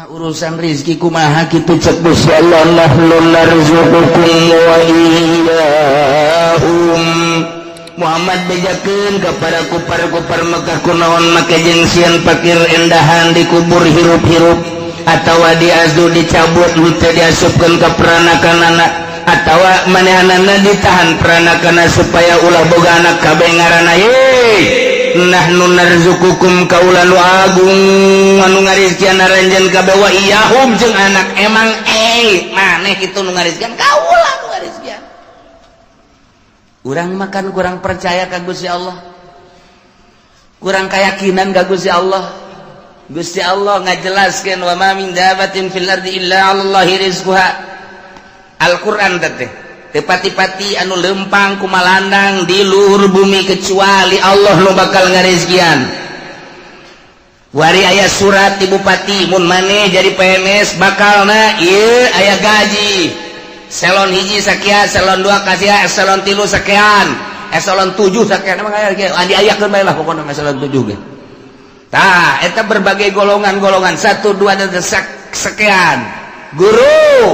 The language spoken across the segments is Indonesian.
urusan rizki kumaha kitu cek Gusti Allah nahnu narzuqukum wa iyyahum. Muhammad bejakeun ka para kupar-kupar Mekah kunaon make jeung sieun fakir endahan dikubur hirup-hirup atawa diazdu dicabut teu diasupkeun ka peranakanana atawa manehanana ditahan peranakana supaya ulah boga anak kabeh ngaranna nahnu narzuqukum kaula nu agung anu ngarizkian aranjeun kabeh wa iyyahum jeung anak emang maneh kitu nu ngarizkian kaula nu ngarizkian. Urang makan kurang percaya ka Gusti Allah, kurang keyakinan ka Gusti Allah. Gusti Allah ngajelaskeun wa ma min dabatin fil ardi illa 'alallahi rizquha. Al-Qur'an teh tepati-pati anu lempang kumalandang di luhur bumi kecuali Allah nu bakal ngarizkian. Wari aya surat ti bupati mun maneh jadi PNS bakalna ieu aya gaji eselon hiji sakian, eselon 2 kasia, eselon 3 sakian, eselon 7 sakian. Emang aya ge diayakeun bae lah pokona eselon 7 ge. Tah eta berbagai golongan-golongan 1 2 dan sekian. Guru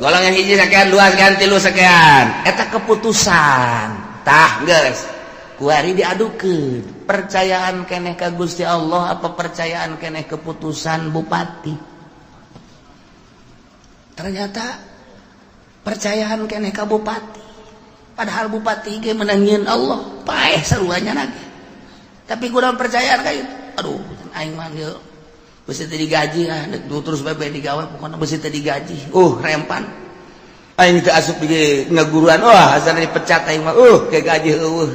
golongan hiji sekian, 2 sekian, 3 sekian. Eta keputusan. Tah geus. Kuari diadukeun. Percayaan keneh ka Gusti Allah apa percayaan keneh keputusan bupati? Ternyata percayaan keneh ka bupati. Padahal bupati ge menangieun Allah, paeh saruanya lagi. Tapi kurang percayaan ka itu. Aduh, aing mah geus beusi teu digaji terus bae digawe pokona beusi teu digaji. Rempan. Aing teu asup di ngaguruan. Asana dipecat aing mah ke gaji eueuh.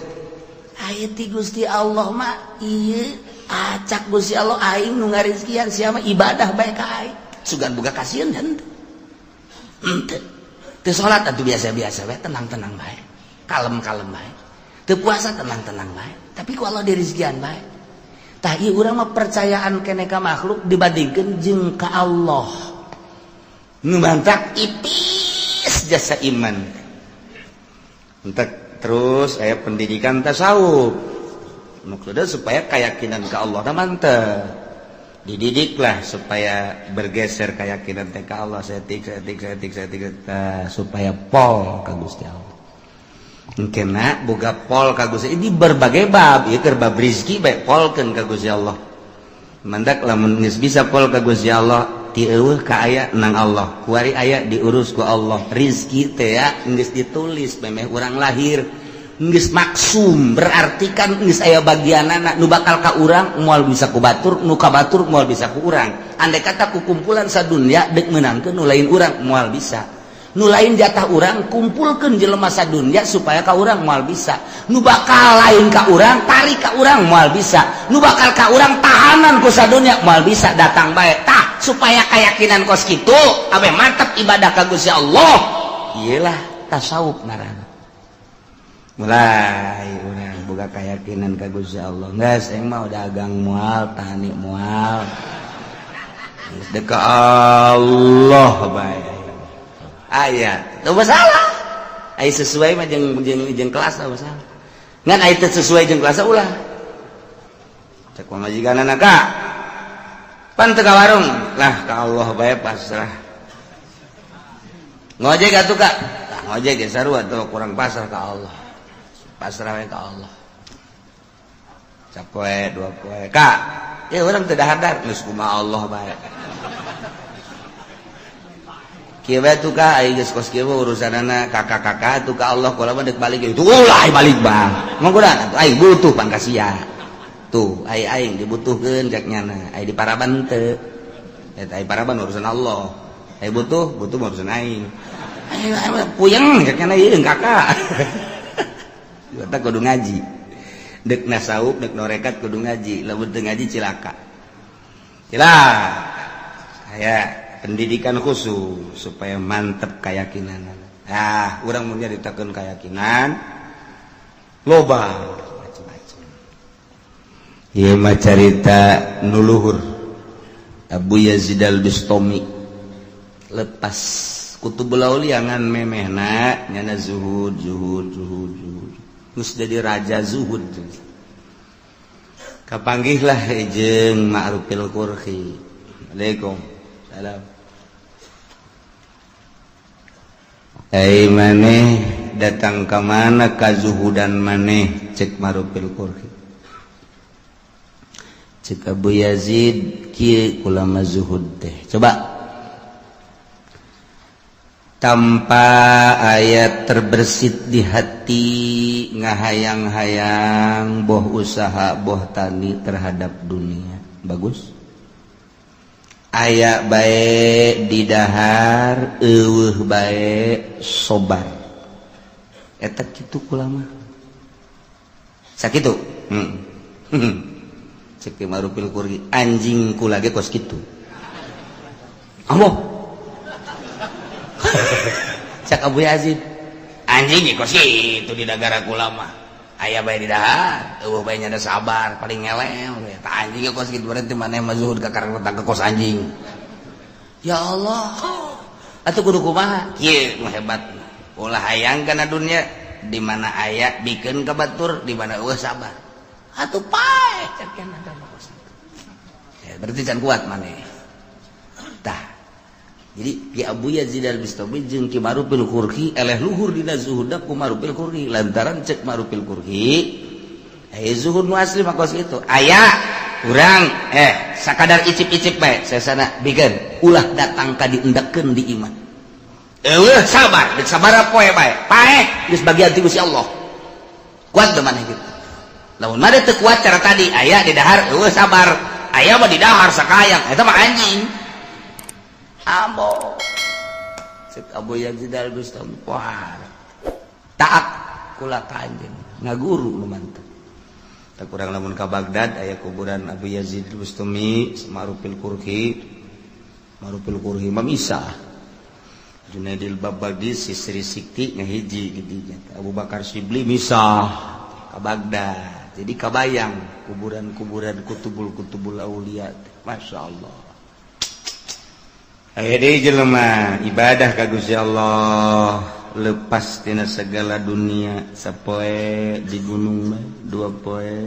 Aya ti Gusti Allah mah ieu acak Gusti Allah aing nu ngarizkian sia mah ibadah bae ka aing. Sugan boga kasieun henteu. Teu salat atuh biasa-biasa bae, tenang-tenang bae. Kalem-kalem bae. Teu puasa tenang-tenang bae. Tapi ku Allah dirizkian bae. Tah ieu urang mah percayaan keneh ka makhluk dibandingkeun jeung ka Allah. Nu mantak ipis jasa iman. Entek terus aya pendidikan tasawuf. Maksudna supaya keyakinan ka Allah teh mantep. Dididiklah supaya bergeser keyakinan teh ka Allah setik supaya pol ka Gusti Allah. Engkena boga pol ka Gusti ini berbagai bab ieu keur bab rezeki bae polkeun ka Gusti Allah. Mandak lamun geus bisa pol ka Gusti Allah ti eueuh ka aya nang Allah. Kuari aya diurus ku Allah. Rezeki teh ya geus ditulis memeh urang lahir. Geus maksum berarti kan geus aya bagianana nu bakal ka urang moal bisa ku batur, nu ka batur moal bisa ku urang. Andai kata ku kumpulan sadunya deuk meunangkeun nu lain urang moal bisa. Nu lain jatah urang kumpulkeun jelema sadunya supaya ka urang moal bisa. Nu bakal lain ka urang tarik ka urang moal bisa. Nu bakal ka urang tahanan ku sadunya moal bisa datang bae. Tah supaya keyakinan kos kitu abe mantep ibadah ka Gusti Allah. Iyalah tasawuf ngaranna. Mulai urang boga keyakinan ka Gusti Allah. Geus aing mah dagang moal, tani moal. Geus deuk ka Allah bae. Aya, teu masalah. Aya sesuai mah jeung kelas teu masalah. Ngan aya teu sesuai jeung kelas ulah. Cek pamajikanana Kak. Pan teu ka warung. Lah ka Allah bae pasrah. Ngojek atuh Kak. Tah ngojek ge sarua atuh kurang pasrah ka Allah. Pasrah we ka Allah. Capoe dua poe. Kak, ieu urang teu dahar geus kumaha Allah bae. Kieu bae tuh Kak, aya geus kos kieu urusanana kakak-kakak tuh ka Allah kula mah deuk balik itu. Ulah balik bang. Manggodan atuh aing butuh pan ka sia. Tuh, aing dibutuhkeun cek nyana. Aya di paraban teu. Eta aya paraban urusan Allah. Aya butuh urusan aing. Aing puyeng cek nyana ieu kakak. Eta kudu ngaji. Deuk nasawuf, deuk norekat kudu ngaji. Lamun teu ngaji cilaka. Aya pendidikan khusus supaya mantep keyakinan. Urang mun nyaritakeun keyakinan loba macam-macam. Ieu mah carita nu luhur. Abu Yazid al-Bistami lepas kutubul aulia ngan memehna nyana zuhud. Geus jadi raja zuhud. Kapanggihlah jeung Ma'rufil Qurhi. Waalaikumsalam. Maneh datang ke mana kazuhudan maneh cek Marupil Qurhi. Cek Abu Yazid kieu ulama zuhud teh. Coba tanpa ayat terbersit di hati ngahayang-hayang boh usaha boh tani terhadap dunia. Bagus. Aya bae di dahar eueuh bae sobar eta kitu kulama sakitu cek Marupil Qurhi anjing kula ge kos kitu ambo cak Abu Yazid anjing ge kos kitu di negara kulama aya bae di dahar eueuh bae nya sabar paling ngelem eta anjing ge kos kitu berarti maneh mah zuhud ka karang datang ke kos anjing ya Allah atuh kudu kumaha kieu mah hebatna ulah hayang kana dunya di mana aya bikeun ka batur di mana eueuh sabar atuh pae cakeun ada kos ya berarti can kuat maneh tah jadi Ki Abu Yazid al-Bistami jeung Ki Marupil Qurhi eleh luhur dina zuhudna ku Marupil Qurhi lantaran cek Marupil Qurhi zuhud nu asli mah kos kitu aya urang sakadar icip-icip bae sesana bikeun ulah datang ka diendekeun di iman eueuh sabar deuk sabaraha poe bae paeh geus bagian ti Gusti Allah kuat teu maneh kitu lamun mah teu kuat cara tadi aya di dahar eueuh sabar aya mah di dahar sakayang eta mah anjing ambo cek Abu Yazid al-Bistami wah taat kula ka anjeun ngaguru nu mantep tak kurang lamun ka Baghdad aya kuburan Abu Yazid al-Bistami Marupil Qurhi mah misah Junaidil Babadi Sisri Sikti ngahiji didinya Abu Bakar Shibli misah ka Baghdad jadi kabayang kuburan-kuburan kutubul aulia masyaallah aya deui jelema ibadah ka Gusti Allah lepas tina segala dunia sapoe di gunung bae dua poe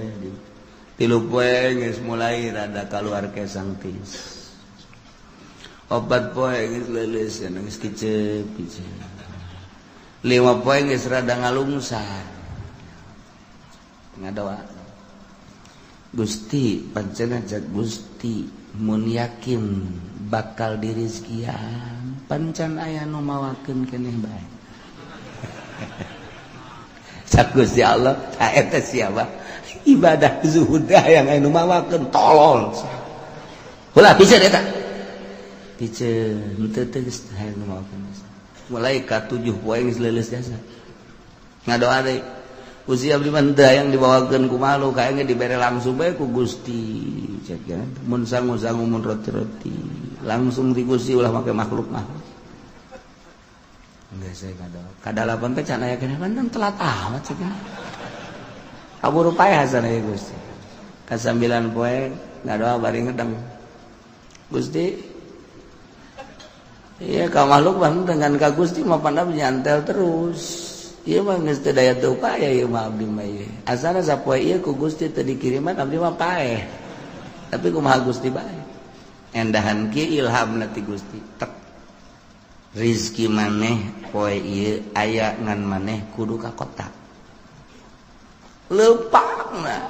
tilu poe geus mulai rada kaluar kesang tis opat poe geus leuleus geus kicep lima poe geus rada ngalungsar ngadoa Gusti pancena jak Gusti mun yakin bakal dirizkian pancan aya nu mawakeun keneh bae sak Gusti Allah ta eta siapa ibadah zuhud hayang anu mawakeun tolol ulah piceun eta piceun teu geus hayang nu mawakeun mulai ka 7 poe geus leuleus jasa ngadoa deui Gusti abdi mah teu hayang dibawakeun ku malu kaengge dibere langsung bae ku Gusti ceuk mun sangu-sangu mun roti-roti langsung di Gusti ulah make makhluk mah enggak saya kadalapan teh can aya keneh pandang telat amat cenah kaburu pae hasan aya Gusti ka 9 poe ngadoa bari ngedeng Gusti ieu ka makhluk mah dengan ka Gusti mah pandang nyantel terus ieu mah geus teu daya teu upaya ieu mah abdi mah ieu asalna sapoe ieu ku Gusti teu dikiriman abdi mah paeh tapi kumaha Gusti bae endahan kieu ilhamna ti Gusti tek rizki maneh poe ieu aya ngan maneh kudu ka kota leupangna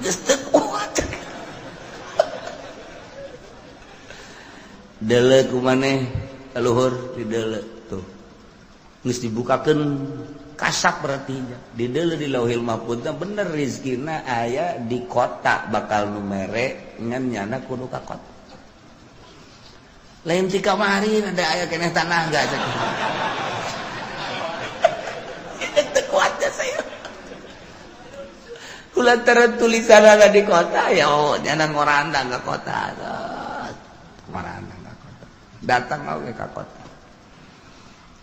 geus teu kuat deuleu ku maneh kaluhur di deuleu tuh geus dibukakeun kasap berarti di deuleu di Lauhil Mahfuz bener rizkina aya di kota bakal nu mere ngan nyana kudu ka kota lain ti kamari ada aya keneh tanah enggak cek teu kuat saya kulantaran tulisan ada di kota ya nyana ngorandang ka kota ngorandang ka kota datang oge ka kota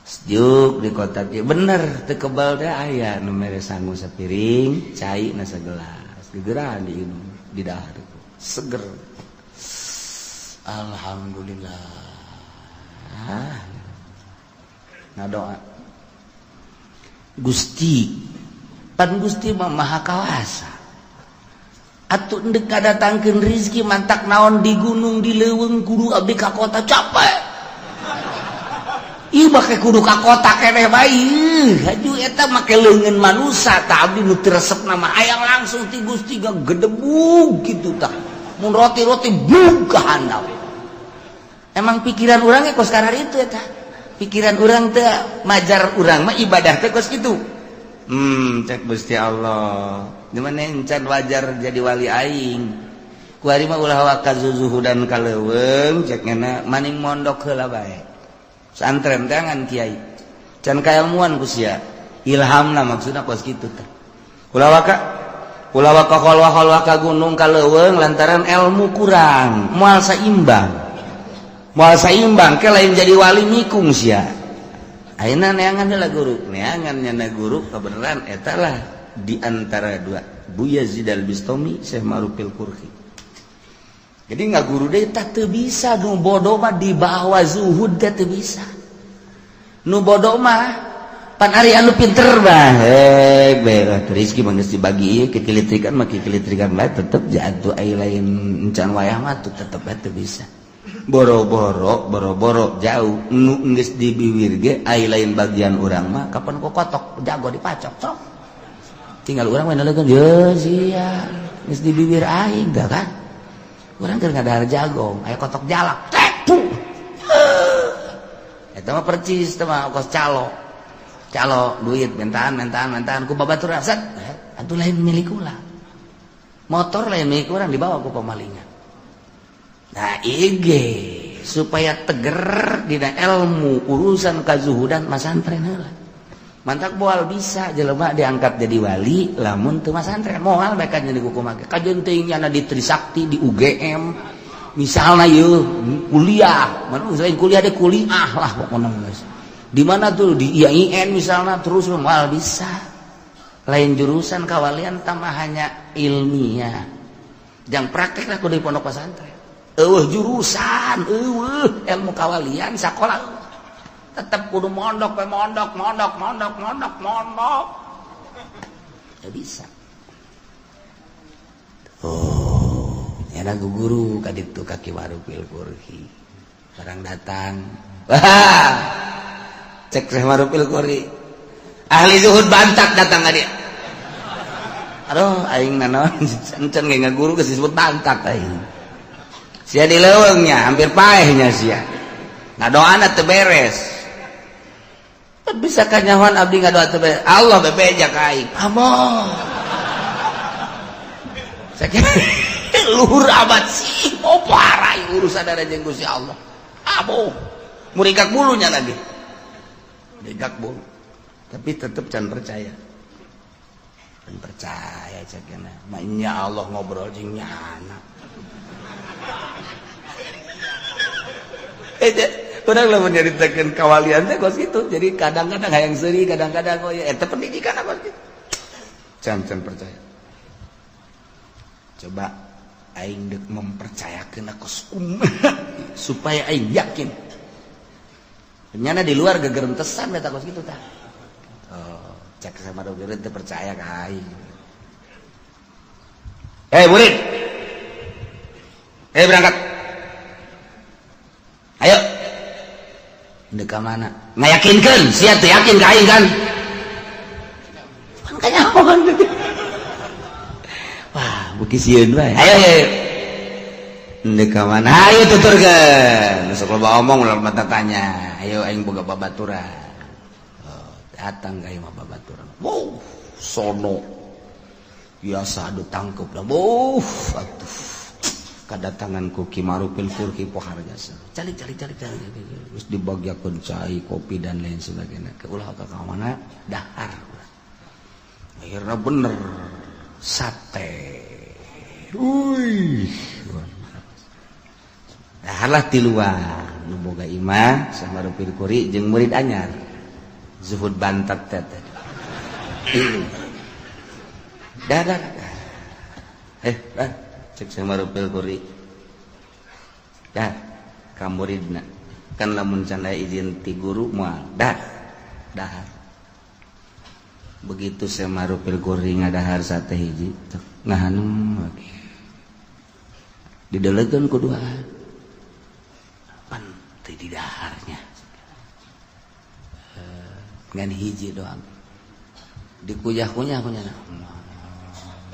sejuk di kota kieu bener teu kebal teh aya nu mere sangu sapiring cai na sagelas digeurahan di inung di dahar itu seger alhamdulillah ngadoa Gusti pan Gusti mah maha kawasa atuh endek kadatangkeun rezeki mantak naon di gunung di leuweung kudu abdi ka kota capek. Ieu make kudu ka kota keneh bae. Haju eta make leungeun manusa tah abdi nu teu resep nama hayang langsung ti Gusti gedebug kitu tah. Mun roti-roti bug ka handap. Emang pikiran urang ge kos karar itu eta. Pikiran urang teh majar urang mah ibadah teh kos kitu. Cek Gusti Allah. Di mana encan wajar jadi wali aing. Ku ari mah ulah wa kazuzuhudan kaleuweung cek ngana maning mondok heula bae. Santren tangan kiai. Can kailmuan ku sia. Ilhamna maksudna kos kitu teh. Ulah wa ka kholwa ka gunung kaleuweung lantaran ilmu kurang, moal saimbang ke lain jadi wali mikung sia. Ayeuna neangan heula guru, neangan nyana guru kebenaran eta lah di antara dua Buya Yazid Al-Bistami Syekh Ma'rufil Qurhi. Jadi ngaguru deui tah teu bisa, nu bodoh mah di bawah zuhud teh teu bisa. Nu bodoh mah pan ari anu pinter mah rezeki mah geus dibagi ieu kekilitrikan mah kekilitrikan bae tetep jatuh ai lain encan wayah mah tetep teu bisa. Boro-boro jauh nu geus di bibir ge ai lain bagian urang mah kapan ku kotok jago dipacok sok tinggal urang we naleungkeun ye sia geus di bibir aing tah kan urang keur ngadahar jago aya kotok jalak tek eta mah percis teh mah kos calo duit mentaan ku babaturan set atuh lain milik ulah motor lain milik urang dibawa ku pamalingan. Nah ige supaya teger dina ilmu urusan kazuhudan masantren heula. Mantak moal bisa jelema diangkat jadi wali lamun teu masantren moal bae kan jadi kumaha kajeun teuing nya di Trisakti di UGM misalna yeuh kuliah mun selain kuliah de kuliah lah pokona geus. Di mana tuh di IAIN misalna terus moal bisa. Lain jurusan kawalian tambah hanya ilmiah. Jang praktek lah kudu di pondok pesantren. Jurusan ilmu kawalian sakola tetep kudu mondok ya bisa nyana guru kaditu kaki Ma'rufil Qurhi barang datang cek Syekh Ma'rufil Qurhi ahli zuhud bantak datang ka dia aduh aing naon encen ge ngaguru geus disebut bantak aing sia di leuweungnya hampir paehnya sia ngadoana teu beres bisa kanyahoan abdi ngadoa teu beres Allah bebeja ka aing amoh sakit luhur abad sih oh parah urusan ada jeung Gusti Allah amoh murigak bulunya lagi murigak bulu tapi tetep can percaya cakena mainnya Allah ngobrol jeung nyana orang lah menceritakan kawalian teh kos gitu. Jadi kadang-kadang hayang seuri, kadang-kadang oh ya eta pendidikan apa gitu. Can percaya. Coba aing deuk mempercayakeun kos supaya aing yakin. Ternyata di luar gegerentesan eta kos gitu tah. Oh, cek sama doger teh percaya ka aing. Murid. Berangkat. Ayo. Ndek ka mana? Ngayakinkeun, sia teu yakin ka aing kan? Pan kanyahoan. Wah, beuki sieun wae. Ayo. Ndek ka mana? Ayo tuturkeun. Sok loba omong ulah mata tanya. Ayo aing boga babaturan. Oh, datang ka ieu mah babaturan. Wow, sono. Biasa adu tangkep lah. Atuh. Kadatangan ku Ki Ma'rufil Qurhi pohar jasa cari terus dibagiakeun cai kopi dan lain sebagainya ke ulah ka mana dahar akhirnya bener sate dahar lah ti luar nu boga imah sama Ma'rufil Qurhi jeung murid anyar zuhud bantat teh dah cek sama Ma'rufil Qurhi dah ka muridna kan lamun canda izin ti guru moal dah begitu Syekh Ma'rufil Qurhi ngadahar sate hiji ngahanem didelekeun ku duaan pan teu di daharnya ngan hiji doang dikuyah-kunyah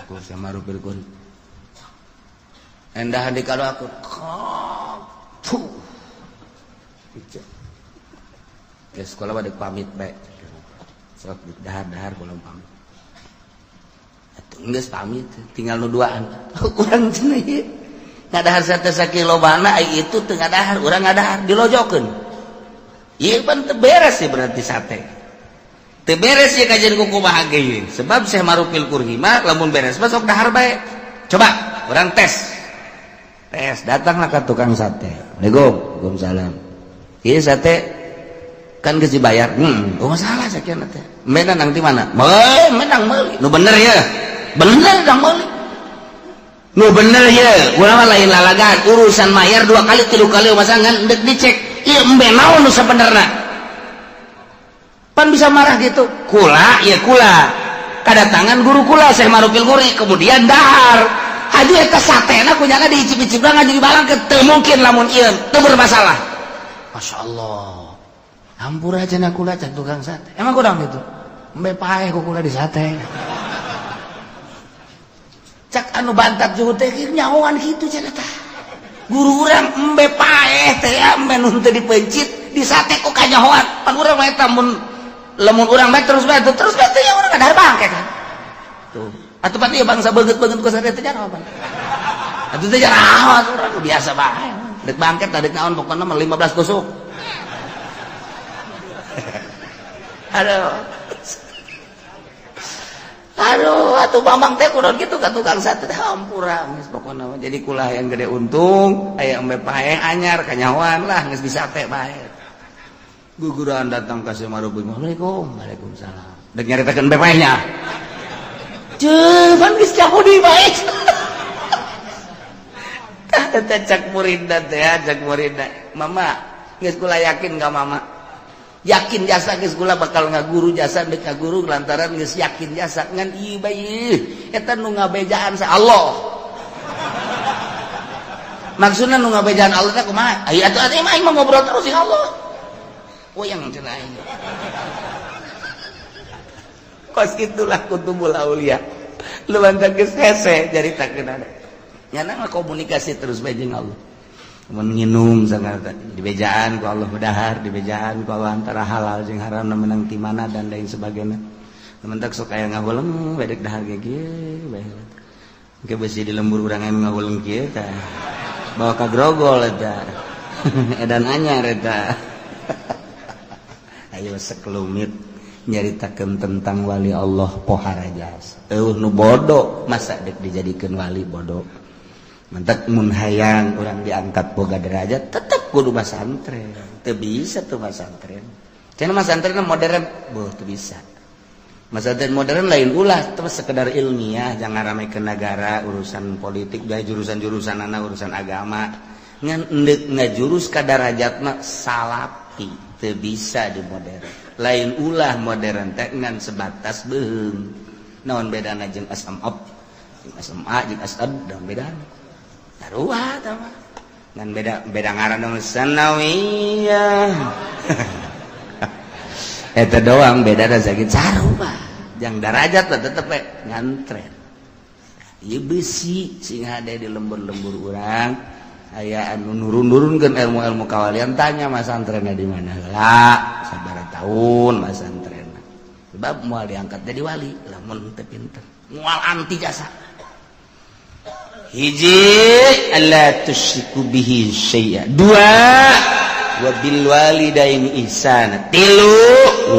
ku sama rupirkeun endah dikadoakeun ya sekolah badek pamit bae sok dahar-dahar kula pamit atuh geus pamit tinggal nu duaan urang cenah ieu ngadahar sakilobana itu teu ngadahar urang ngadahar dilojokeun ieu pan teu beres sih berarti sate teu beres ya kajian kumaha ge sebab Syekh Marufil Qurhi mah lamun beres mah sok dahar bae coba urang tes datanglah ke tukang sate Waalaikumsalam ieu sate kan geus dibayar masalah sakian teh mena nang ti mana menang meuli nu bener ya bener dang meuli nu bener ya urang mah lain lalagan urusan mayar 2 kali 3 kali masangan deuk dicek ieu embe naon nu sabenerna pan bisa marah gitu kula kadatangan guru kula Syekh Marufil Qurhi kemudian dahar haju eta satena kunyana diicip-icip ngajeng dibalangkeun teu mungkin lamun ieu teu bermasalah masyaallah hampura cenah kula can tukang sate emang kurang gitu embe paeh ku kula di sate cak anu bantat juhud teh nyahoan kitu cenah tah guru urang embe paeh teh embe nu teu dipencit di sate ku kanyahoan pan urang mah eta mun lamun urang bae terus bae teh ya urang kadahar bangke kan tuh atuh pan ieu bangsa beungeut-beungeut ku sate teh jangan apa atuh teh jangan urang biasa bae dek bangket teh naon pokona mah 15 tusuk aduh atuh mamang teh kunaon kitu ka tukang sate teh hampura geus pokona jadi kulah yang gede untung aya embe paeh anyar kanyahoan lah geus bisa teh bae guguran datang ka Syekh Marufil Waalaikumsalam dek nyaritakeun embe paehnya pan geus cahudi bae tah cak muridna teh cak muridna mama geus kula yakin ka mama yakin jasa geus kula bakal ngaguru jasa deuk ngaguru lantaran geus yakin jasa ngan ieu bae eta nu ngabejaan sa Allah maksudna nu ngabejaan Allah teh kumaha aya atuh atuh mah aing mah ngobrol terus jeung Allah wayang cenah aing kos kitulah kutubul aulia lumantar geus hese jaritakeun ada nyana komunikasi terus bae jeung Allah menginum sangat dibejaan ku Allah dahar dibejaan ku Allah antara halal jeung haram menang ti mana dan lain sebagainya teman-teman sok aya ngahuleng bedek dahar ge kieu bae engke beusi di lembur urang aya ngahuleng kieu tah bawa ka grogol eta edan anyar eta ayo sekelumit nyaritakeun tentang wali Allah pohara jasa nu bodoh masa dek dijadikeun wali bodoh mantak mun hayang urang diangkat boga derajat tetep kudu masantren teu bisa tuh masantren cenah masantren modern teu bisa masantren modern lain ulah teu sekedar ilmiah jangan ngaramekeun negara urusan politik bae jurusan-jurusanana urusan agama ngan endeup ngajurus ka darajatna salapi teu bisa di modern lain ulah modern teh ngan sebatas beung naon bedana jeung SMA jeung asad dan bedana taruah tama ngan beda ngaran dong sanawiyah eta doang beda da sakit sarupa jang derajat tetep ngantren ieu beusi sing hade di lembur-lembur urang aya anu nurun-nurunkeun ilmu-ilmu kawalian tanya masantrenna di mana heula sabaraha taun masantrenna sebab moal diangkat jadi wali lamun teu pinter moal anti jasa hiji alla tusyriku bihi syai'a dua wa bil walidaini ihsana tilu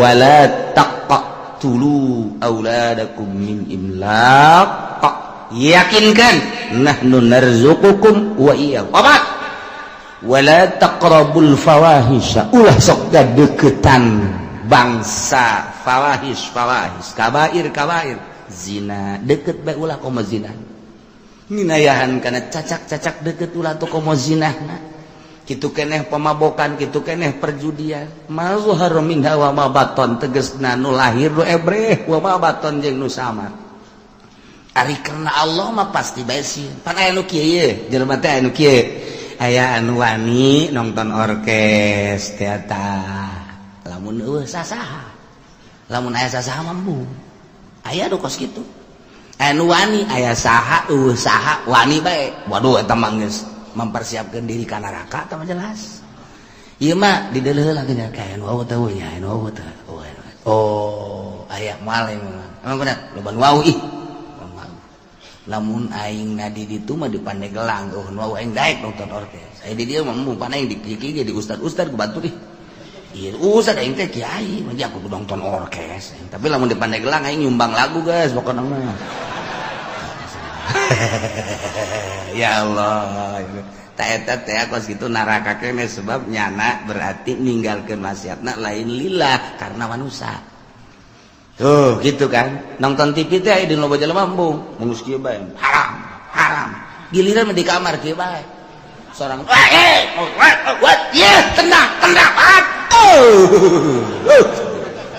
wala taqtulu auladakum min imlaq yakinkan nahnu narzuqukum wa iyyahum opat wala taqrabul fawahisha ulah sok gadeukeutan bangsa fawahis kabair zina deket bae ulah komo zina nginayahan kana cacak-cacak deket ulah tu komo zinahna kitu keneh pemabokan kitu keneh perjudian mazhar minha wa ma baton tegasna nu lahir nu ebreh wa ma baton jeung nu samar ari karena Allah mah pasti bae sih pan aya nu kieu ye jelema teh anu kieu aya anu wani nonton orkes teata lamun eueuh sasaha lamun aya sasaha mampu aya nu kos kitu anu wani aya saha eueuh saha wani bae waduh eta mah geus mempersiapkeun diri ka neraka tah jelas ieu mah dideuleuh lagi nya ka anu eueuh teh nya anu eueuh teh oh aya maleng emang bener loba nu wau ih lamun aing nadi ditu mah di Pandeglang nu wau aing daek nonton orkes aya di dieu mah mun pan aing dikiki di ustad-ustad ku batu ih ieu ustad aing teh kiai mah aku kudu nonton orkes tapi lamun di Pandeglang aing nyumbang lagu guys pokona mah ya Allah tak eta teh kos kitu neraka keneh sebab nyana berarti ninggalkeun maksiatna lain lillah karena manusia tuh gitu kan nonton TV teh aya di loba jelema embung mulus kieu bae haram giliran di kamar kieu bae sorang tenang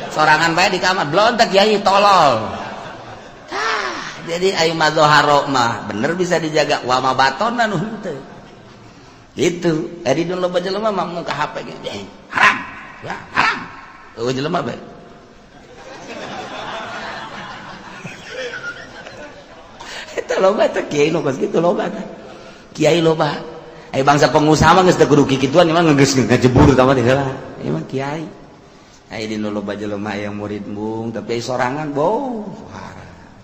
sorangan bae di kamar blontak kiai tolol jadi ayo mazharo mah bener bisa dijaga wa ma baton anu henteu gitu ari dun loba jelema mah mun ka HP ge haram ya haram eueuh jelema bae eta loba teh kiai nu kos kitu loba teh kiai loba aya bangsa pengusaha mah geus teu kudu kikituan mah geus ngajebur tah mah heula ieu mah kiai aya dinu loba jelema aya murid mung tapi sorangan boh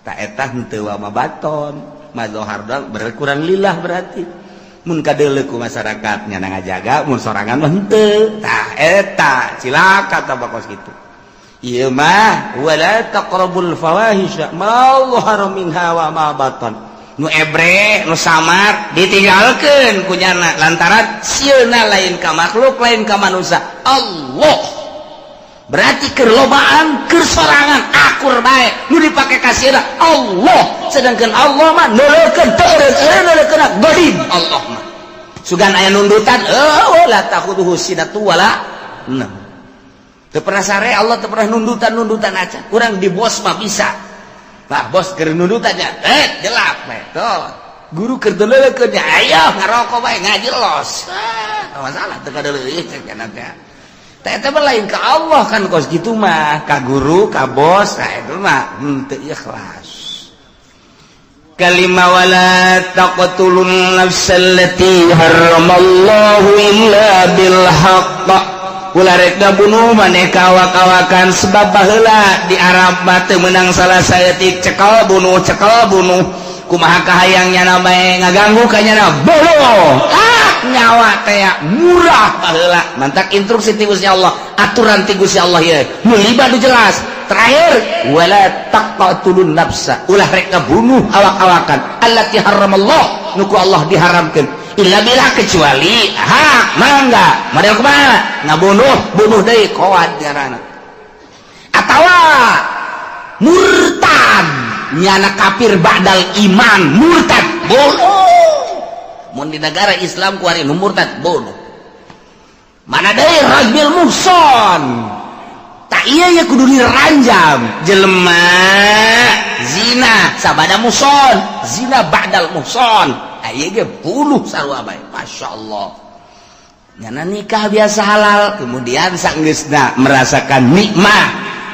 tak eta henteu wa mabaton mazhar berkurang lillah berarti mun kadeuleu ku masyarakat nya ngajaga mun sorangan mah henteu tah eta cilaka tah bakos kitu ieu mah wala taqrabul fawahisha ma dhahara minha wa ma batan nu ebre nu samar ditinggalkeun ku nyana lantaran sieuna lain ka makhluk lain ka manusia Allah berarti keur lobaan keur sorangan akur bae nu dipake ka sieuna Allah sedangkan Allah mah neulekeun teu neulekeun godim Allah mah sugan aya nundutan la takhuduhu sinatu wala nah teu pernah sare Allah teu pernah nundutan acan urang di bos mah bisa nah bos keur nundutannya jelap bae tuh guru keur neulekeun nya ayo ngarokok bae ngaji los masalah teu kadeuleuh cenah teh eta mah lain ka Allah kan kos kitu mah ka guru ka bos itu mah henteu ikhlas kalima wala taqtulun nafsallati haramallahu illa bil haqq ulah rek bunuh maneh kawa-kawakan sebab baheula di Arab mah teu meunang salah saeutik cekal bunuh kumaha kahayangnya na bae ngaganggu ka nyana bolo nyawa teh murah baheula mantak instruksi ti Gusti Allah aturan ti Gusti Allah ieu nu liba nu jelas terakhir wala taqtulun nafsa ulah rek ngabunuh awak-awakan allati haramallah nu ku Allah diharamkeun illa bila kecuali hak mangga model kumaha ngabunuh deui qawad diarana atawa murtad nyana kafir ba'dal iman murtad bunuh mun di negara Islam ku ari nu murtad bunuh mana deui rajul muhson tak iya ya kudu diranjam jelema zina sabada muhson zina ba'dal muhson aya ge bunuh sarua bae masyaallah nyana nikah biasa halal kemudian sanggeusna merasakan nikmat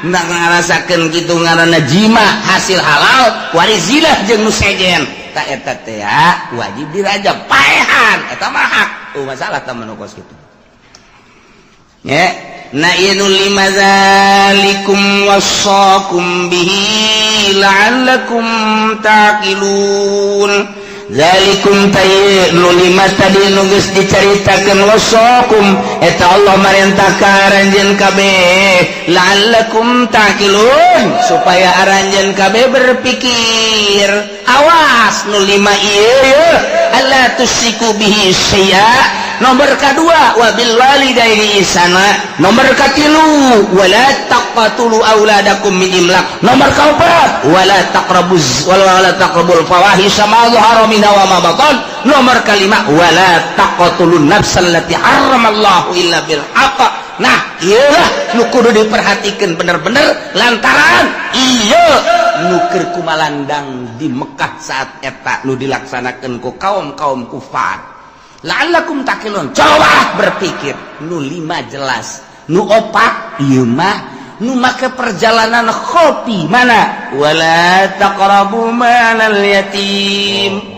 nggak ngarasakeun kitu ngaranna jima hasil halal kuari zina jeung nu sejen tak eta teh wajib dirajam paehan eta mah hak masalah tah manukos kitu ya na inu limadzalikum wasaqum bihi la'allakum taqilun zalikum tayyinu lima tadi nu geus dicaritakeun wasaqum eta Allah marentah ka aranjeun kabeh la'allakum taqilun supaya aranjeun kabeh berpikir awas nu lima ieu alla tusyriku bihi syai'a nomor kedua wabil walidaini ihsana nomor katilu wala taqtulu auladakum min imlaq nomor kaopat wala taqrabul fawahisha ma dhahara minha wa ma batan nomor kalima wala taqtulun nafsal lati haramallahu illa bil haqq nah ieu nu kudu diperhatikeun bener-bener lantaran ieu nuker kumalandang di Mekah saat eta nu dilaksanakan ku kaum-kaum kufar. La'allakum taqilun, coba berpikir. Nu 5 jelas, nu 4 ieu mah nu make perjalanan khofi mana wala taqrabu malal yatim